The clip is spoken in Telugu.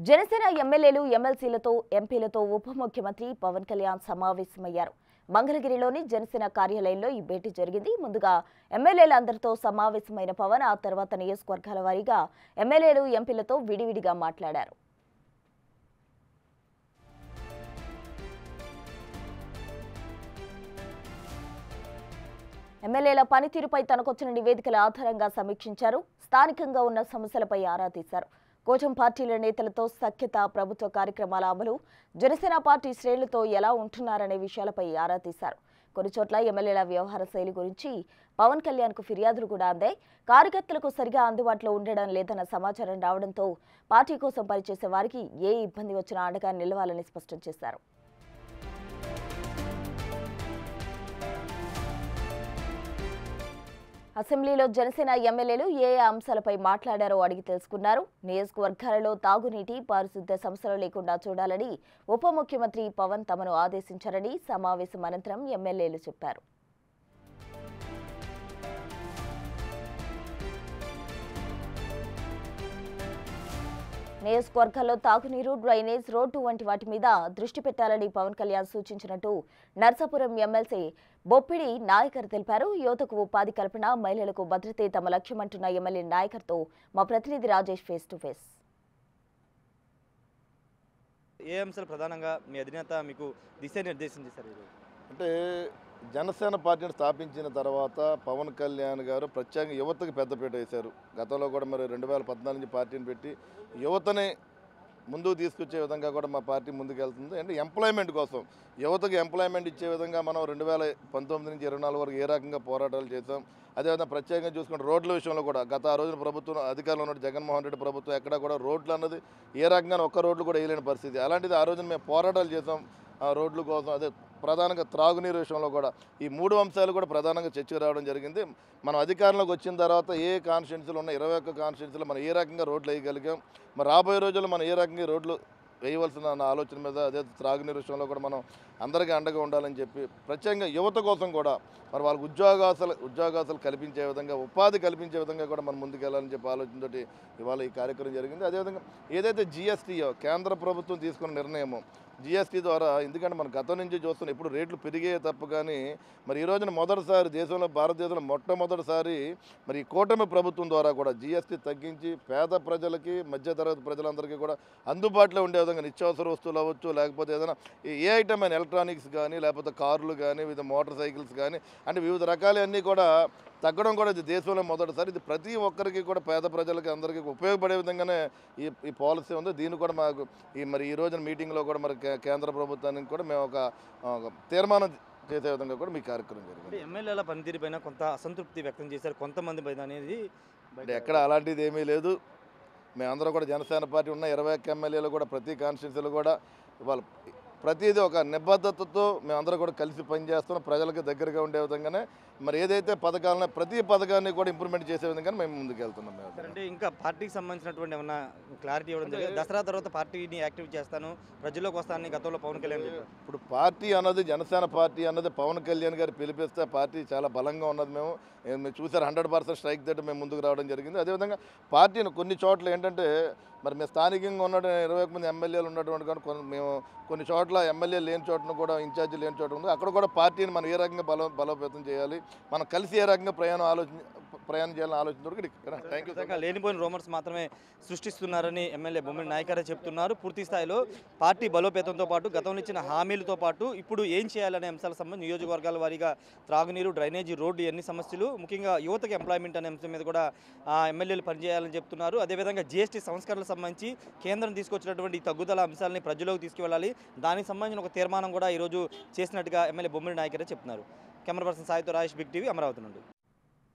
జనసేన ఎమ్మెల్యేలు ఎమ్మెల్సీలతో ఎంపీలతో ఉప ముఖ్యమంత్రి పవన్ కళ్యాణ్ సమావేశమయ్యారు. మంగళగిరిలోని జనసేన కార్యాలయంలో ఈ భేటీ జరిగింది. ముందుగా ఎమ్మెల్యేలందరితో సమావేశమైన పవన్ ఆ తర్వాత నియోజకవర్గాల వారీగా ఎమ్మెల్యేలు ఎంపీలతో విడివిడిగా మాట్లాడారు. ఎమ్మెల్యేల పనితీరుపై తనకొచ్చిన నివేదికల ఆధారంగా సమీక్షించారు. స్థానికంగా ఉన్న సమస్యలపై ఆరా తీశారు. కోచం పార్టీల నేతలతో సఖ్యత, ప్రభుత్వ కార్యక్రమాల అమలు, జనసేన పార్టీ శ్రేణులతో ఎలా ఉంటున్నారనే విషయాలపై ఆరా తీశారు. కొన్ని చోట్ల ఎమ్మెల్యేల వ్యవహార శైలి గురించి పవన్ కళ్యాణ్కు ఫిర్యాదులు కూడా అందాయి. కార్యకర్తలకు సరిగా అందుబాటులో ఉండడం లేదన్న సమాచారం రావడంతో పార్టీ కోసం పనిచేసే వారికి ఏ ఇబ్బంది వచ్చినా అండగా నిలవాలని స్పష్టం చేశారు. అసెంబ్లీలో జనసేన ఎమ్మెల్యేలు ఏ అంశాలపై మాట్లాడారో అడిగి తెలుసుకున్నారు. నియోజకవర్గాలలో తాగునీటి, పారిశుద్ధ్య సమస్యలు లేకుండా చూడాలని ఉప ముఖ్యమంత్రి పవన్ తమను ఆదేశించారని సమావేశం అనంతరం ఎమ్మెల్యేలు చెప్పారు. నియోజకవర్గాల్లో తాగునీరు, డ్రైనేజ్, రోడ్డు వంటి వాటి మీద దృష్టి పెట్టాలని పవన్ కళ్యాణ్ సూచించినట్టు నర్సాపురం ఎమ్మెల్సీ బొప్పిడి నాయకర్ తెలిపారు. యువతకు ఉపాధి కల్పన, మహిళలకు భద్రతే తమ లక్ష్యమంటున్న ఎమ్మెల్యే నాయకర్తో మా ప్రతినిధి రాజేష్ ఫేస్ టు ఫేస్. ఏ అంశాలు ప్రధానంగా మీ అధినేత మీకు దిశానిర్దేశం చేశారు? అంటే జనసేన పార్టీని స్థాపించిన తర్వాత పవన్ కళ్యాణ్ గారు ప్రత్యేకంగా యువతకు పెద్దపీట వేశారు. గతంలో కూడా మరి 2014 నుంచి పార్టీని పెట్టి యువతని ముందుకు తీసుకొచ్చే విధంగా కూడా మా పార్టీ ముందుకు వెళ్తుంది. అంటే ఎంప్లాయ్మెంట్ కోసం యువతకు ఎంప్లాయ్మెంట్ ఇచ్చే విధంగా మనం 2019 నుంచి 24 వరకు ఏ రకంగా పోరాటాలు చేసాం. అదేవిధంగా ప్రత్యేకంగా చూసుకుంటే రోడ్ల విషయంలో కూడా ఆ రోజున ప్రభుత్వం అధికారంలో ఉన్న జగన్మోహన్ రెడ్డి ప్రభుత్వం ఎక్కడ కూడా రోడ్లు అన్నది ఏ రకంగా ఒక్క రోడ్లు కూడా వేయలేని పరిస్థితి. అలాంటిది ఆ రోజున మేము పోరాటాలు చేసాం ఆ రోడ్ల కోసం. అదే ప్రధానంగా త్రాగునీరు విషయంలో కూడా ఈ 3 అంశాలు కూడా ప్రధానంగా చర్చకు రావడం జరిగింది. మనం అధికారంలోకి వచ్చిన తర్వాత ఏ కాన్స్టిట్యున్సీలు ఉన్న 21 కాన్స్టిట్యున్సీలో మనం ఏ రకంగా రోడ్లు వేయగలిగాం, మరి రాబోయే రోజుల్లో మనం ఏ రకంగా రోడ్లు వేయవలసిన ఆలోచన మీద, అదే త్రాగునీరు విషయంలో కూడా మనం అందరికీ అండగా ఉండాలని చెప్పి ప్రత్యేకంగా యువత కోసం కూడా మరి వాళ్ళకి ఉద్యోగాలు కల్పించే విధంగా, ఉపాధి కల్పించే విధంగా కూడా మనం ముందుకెళ్ళాలని చెప్పి ఆలోచనతోటి ఇవాళ ఈ కార్యక్రమం జరిగింది. అదేవిధంగా ఏదైతే జిఎస్టీయో కేంద్ర ప్రభుత్వం తీసుకున్న నిర్ణయమో జిఎస్టీ ద్వారా, ఎందుకంటే మనం గతం నుంచి చూస్తున్నాం ఎప్పుడు రేట్లు పెరిగే తప్పు, కానీ మరి ఈ రోజున మొదటిసారి దేశంలో, భారతదేశంలో మొట్టమొదటిసారి మరి ఈ కూటమి ప్రభుత్వం ద్వారా కూడా జిఎస్టీ తగ్గించి పేద ప్రజలకి, మధ్యతరగతి ప్రజలందరికీ కూడా అందుబాటులో ఉండే విధంగా నిత్యావసర వస్తువులు అవ్వచ్చు, లేకపోతే ఏదైనా ఏ ఐటమ్ అయినా ఎలక్ట్రానిక్స్ కానీ, లేకపోతే కార్లు కానీ, వివిధ మోటార్ సైకిల్స్ కానీ, అంటే వివిధ రకాలన్నీ కూడా తగ్గడం కూడా ఇది దేశంలో మొదటిసారి. ఇది ప్రతి ఒక్కరికి కూడా, పేద ప్రజలకి అందరికీ ఉపయోగపడే విధంగానే ఈ పాలసీ ఉంది. దీన్ని కూడా మాకు ఈ రోజున మీటింగ్లో కూడా మరి కేంద్ర ప్రభుత్వానికి కూడా మేము ఒక తీర్మానం చేసే విధంగా కూడా మీ కార్యక్రమం జరిగింది. ఎమ్మెల్యేల పనితీరు పైన కొంత అసంతృప్తి వ్యక్తం చేశారు కొంతమంది పైన అనేది ఎక్కడ అలాంటిది ఏమీ లేదు. మేమందరం కూడా జనసేన పార్టీ ఉన్న 21 ఎమ్మెల్యేలు కూడా ప్రతి కాన్స్టిట్యున్సీలు కూడా ఇవాళ ప్రతిదీ ఒక నిబద్ధతతో మేమందరం కూడా కలిసి పనిచేస్తున్నాం. ప్రజలకు దగ్గరగా ఉండే విధంగానే మరి ఏదైతే పథకాలను, ప్రతి పథకాన్ని కూడా ఇంప్రూవ్మెంట్ చేసే విధంగా మేము ముందుకు వెళ్తున్నాం. అంటే ఇంకా పార్టీకి సంబంధించినటువంటి ఏమన్నా క్లారిటీ ఇవ్వడం జరిగింది? దసరా తర్వాత పార్టీని యాక్టివ్ చేస్తాను, ప్రజల్లోకి వస్తానని గతంలో పవన్ కళ్యాణ్ చెప్పారు. ఇప్పుడు పార్టీ అన్నది, జనసేన పార్టీ అన్నది పవన్ కళ్యాణ్ గారు పిలిపిస్తే పార్టీ చాలా బలంగా ఉన్నది. మేము చూసారు 100% స్ట్రైక్ తోటి మేము ముందుకు రావడం జరిగింది. అదేవిధంగా పార్టీని కొన్ని చోట్ల ఏంటంటే మరి మేము స్థానికంగా ఉన్న 21 మంది ఎమ్మెల్యేలు ఉన్నటువంటి కానీ మేము కొన్ని చోట్ల ఎమ్మెల్యే లేని చోటను కూడా, ఇన్ఛార్జీ లేని చోట ఉంది, అక్కడ కూడా పార్టీని మనం ఏ రకంగా బలోపేతం చేయాలి, మనం కలిసి ఏ రకంగా ప్రయాణం చేయాలని ఆలోచన. లేనిపోయిన రూమర్స్ మాత్రమే సృష్టిస్తున్నారని ఎమ్మెల్యే బొమ్మిడి నాయకర్ చెప్తున్నారు. పూర్తి స్థాయిలో పార్టీ బలోపేతంతో పాటు గతంలో ఇచ్చిన హామీలతో పాటు ఇప్పుడు ఏం చేయాలనే అంశాలకు సంబంధించి నియోజకవర్గాల వారీగా త్రాగునీరు, డ్రైనేజీ, రోడ్డు, ఎన్ని సమస్యలు, ముఖ్యంగా యువతకు ఎంప్లాయ్మెంట్ అనే అంశం మీద కూడా ఎమ్మెల్యేలు పనిచేయాలని చెప్తున్నారు. అదేవిధంగా జీఎస్టీ సంస్కరణలకు సంబంధించి కేంద్రం తీసుకొచ్చినటువంటి తగ్గుదల అంశాలని ప్రజల్లోకి తీసుకువెళ్ళాలి, దానికి సంబంధించిన ఒక తీర్మానం కూడా ఈరోజు చేసినట్టుగా ఎమ్మెల్యే బొమ్మిడి నాయకరే చెప్తున్నారు. కెమెరా పర్సన్ సాయితో రాజేష్, బిగ్ టీవీ, అమరావతి నుండి.